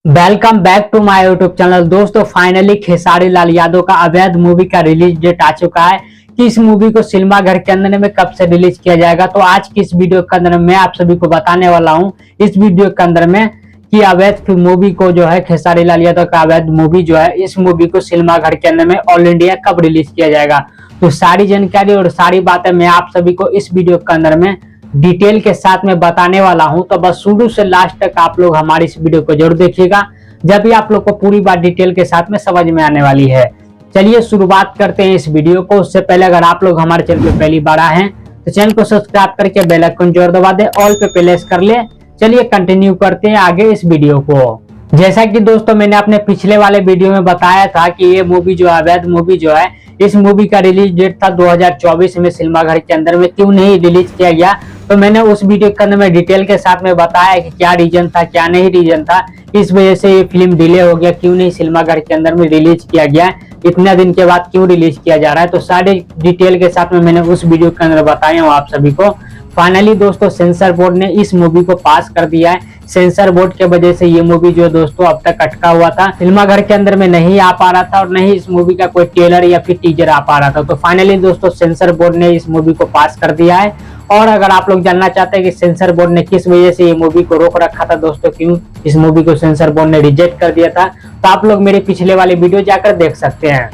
Welcome back to my YouTube channel. दोस्तों finally Khesari Lal Yadav का अवैध मूवी का रिलीज डेट आ चुका है कि इस मूवी को सिनेमा घर के अंदर में कब से रिलीज किया जाएगा। तो आज की इस वीडियो के अंदर मैं आप सभी को बताने वाला हूं इस वीडियो के अंदर में कि अवैध मूवी को जो है खेसारी लाल यादव का अवैध मूवी जो है इस मूवी को सिनेमा घर के अंदर में ऑल इंडिया कब रिलीज किया जाएगा। तो सारी जानकारी और सारी बातें मैं आप सभी को इस वीडियो के अंदर में डिटेल के साथ में बताने वाला हूं। तो बस शुरू से लास्ट तक आप लोग हमारी इस वीडियो को जरूर देखिएगा, जब भी आप लोग को पूरी बात डिटेल के साथ में समझ में आने वाली है। चलिए शुरुआत करते हैं इस वीडियो को। उससे पहले अगर आप लोग हमारे चैनल पे पहली बार आए हैं तो चैनल को सब्सक्राइब करके बेल आइकन जरूर दबा दे, ऑल पे प्रेस कर ले। चलिए कंटिन्यू करते हैं आगे इस वीडियो को। जैसा कि दोस्तों मैंने अपने पिछले वाले वीडियो में बताया था कि ये मूवी जो अवैध मूवी जो है इस मूवी का रिलीज डेट था 2024 में सिनेमा घर के अंदर में क्यों नहीं रिलीज किया गया। तो मैंने उस वीडियो के अंदर में डिटेल के साथ में बताया कि क्या रीजन था क्या नहीं रीजन था, इस वजह से ये फिल्म डिले हो गया, क्यों नहीं सिनेमा घर के अंदर में रिलीज किया गया, इतने दिन के बाद क्यों रिलीज किया जा रहा है। तो सारे डिटेल के साथ में मैंने उस वीडियो के अंदर बताया हूँ आप सभी को। फाइनली दोस्तों सेंसर बोर्ड ने इस मूवी को पास कर दिया है। सेंसर बोर्ड के वजह से ये मूवी जो दोस्तों अब तक अटका हुआ था, सिनेमा घर के अंदर में नहीं आ पा रहा था और नहीं इस मूवी का कोई ट्रेलर या फिर टीजर आ पा रहा था। तो फाइनली दोस्तों सेंसर बोर्ड ने इस मूवी को पास कर दिया है। और अगर आप लोग जानना चाहते हैं कि सेंसर बोर्ड ने किस वजह से ये मूवी को रोक रखा था दोस्तों, क्यों इस मूवी को सेंसर बोर्ड ने रिजेक्ट कर दिया था, तो आप लोग मेरे पिछले वाले वीडियो जाकर देख सकते हैं।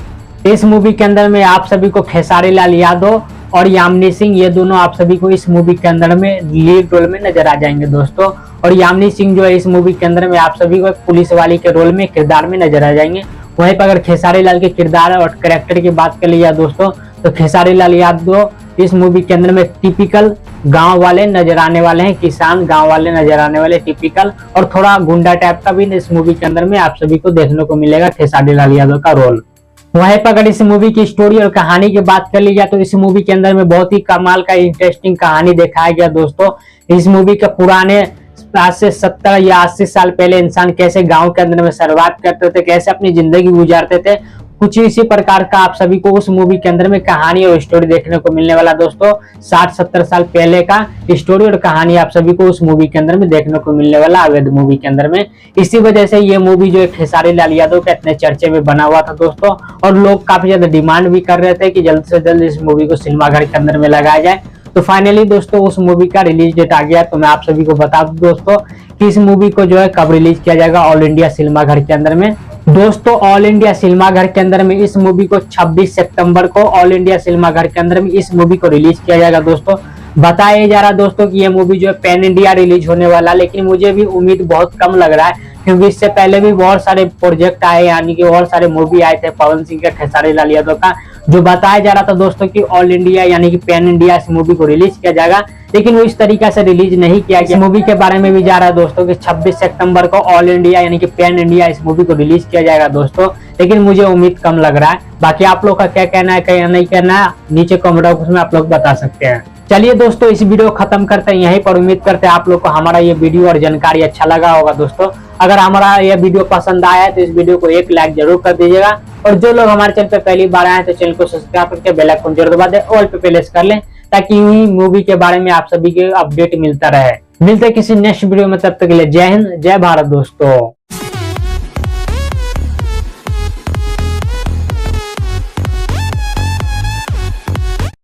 इस मूवी के अंदर में आप सभी को खेसारी लाल यादव और यामिनी सिंह ये दोनों आप सभी को इस मूवी के अंदर में लीड रोल में नजर आ जाएंगे दोस्तों। और यामिनी सिंह जो है इस मूवी के अंदर में आप सभी को पुलिस वाली के रोल में किरदार में नजर आ जाएंगे। वहीं पर अगर खेसारी लाल के किरदार और कैरेक्टर की बात कर लिया दोस्तों, तो खेसारी लाल यादव इस मूवी के अंदर में टिपिकल गांव वाले नजर आने वाले हैं, किसान गांव वाले नजर आने वाले टिपिकल, और थोड़ा गुंडा टाइप का भी इस मूवी के अंदर में आप सभी को देखने को मिलेगा खेसारी लाल यादव का रोल। वहीं पर अगर इस मूवी की स्टोरी और कहानी की बात कर ली जाए तो इस मूवी के अंदर में बहुत ही कमाल का इंटरेस्टिंग कहानी दिखाया गया दोस्तों। इस मूवी के पुराने आज से 70 या 80 साल पहले इंसान कैसे गांव के अंदर में सर्वाइव करते थे, कैसे अपनी जिंदगी गुजारते थे, कुछ इसी प्रकार का आप सभी को उस मूवी के अंदर में कहानी और स्टोरी देखने को मिलने वाला दोस्तों। 60-70 साल पहले का स्टोरी और कहानी आप सभी को उस मूवी के अंदर में देखने को मिलने वाला अवैध मूवी के अंदर में। इसी वजह से ये मूवी जो है खेसारी लाल यादव के इतने चर्चे में बना हुआ था दोस्तों, और लोग काफी ज्यादा डिमांड भी कर रहे थे कि जल्द से जल्द इस मूवी को सिनेमा घर के अंदर में लगाया जाए। तो फाइनली दोस्तों उस मूवी का रिलीज डेट आ गया। तो मैं आप सभी को बता दूं दोस्तों कि इस मूवी को जो है कब रिलीज किया जाएगा ऑल इंडिया सिनेमा घर के अंदर में। दोस्तों ऑल इंडिया सिनेमा घर के अंदर में इस मूवी को 26 सितंबर को ऑल इंडिया सिनेमा घर के अंदर में इस मूवी को रिलीज किया जाएगा दोस्तों। बताया जा रहा दोस्तों कि ये मूवी जो है पैन इंडिया रिलीज होने वाला, लेकिन मुझे भी उम्मीद बहुत कम लग रहा है, क्योंकि इससे पहले भी बहुत सारे प्रोजेक्ट आए, यानी कि बहुत सारे मूवी आए थे पवन सिंह का, खेसारी लाल यादव का, जो बताया जा रहा था दोस्तों कि ऑल इंडिया यानी कि पैन इंडिया इस मूवी को रिलीज किया जाएगा, लेकिन वो इस तरीके से रिलीज नहीं किया गया। मूवी के बारे में भी जा रहा है दोस्तों कि 26 सितंबर को ऑल इंडिया यानी कि पैन इंडिया इस मूवी को रिलीज किया जाएगा दोस्तों, लेकिन मुझे उम्मीद कम लग रहा है। बाकी आप लोग का क्या कहना है, क्या नहीं कहना है, नीचे कमेंट बॉक्स में आप लोग बता सकते हैं। चलिए दोस्तों इस वीडियो को खत्म करते हैं यहीं पर। उम्मीद करते हैं आप लोग को हमारा ये वीडियो और जानकारी अच्छा लगा होगा दोस्तों। अगर हमारा ये वीडियो पसंद आया है तो इस वीडियो को एक लाइक जरूर कर दीजिएगा, और जो लोग हमारे चैनल पे पहली बार आए हैं तो चैनल को सब्सक्राइब करके बेल आइकन जरूर दबा दे, ऑल पे प्रेस कर लें, ताकि यूं मूवी के बारे में आप सभी के अपडेट मिलता रहे। मिलते हैं किसी नेक्स्ट वीडियो में, तब तक के लिए जय हिंद जय भारत दोस्तों।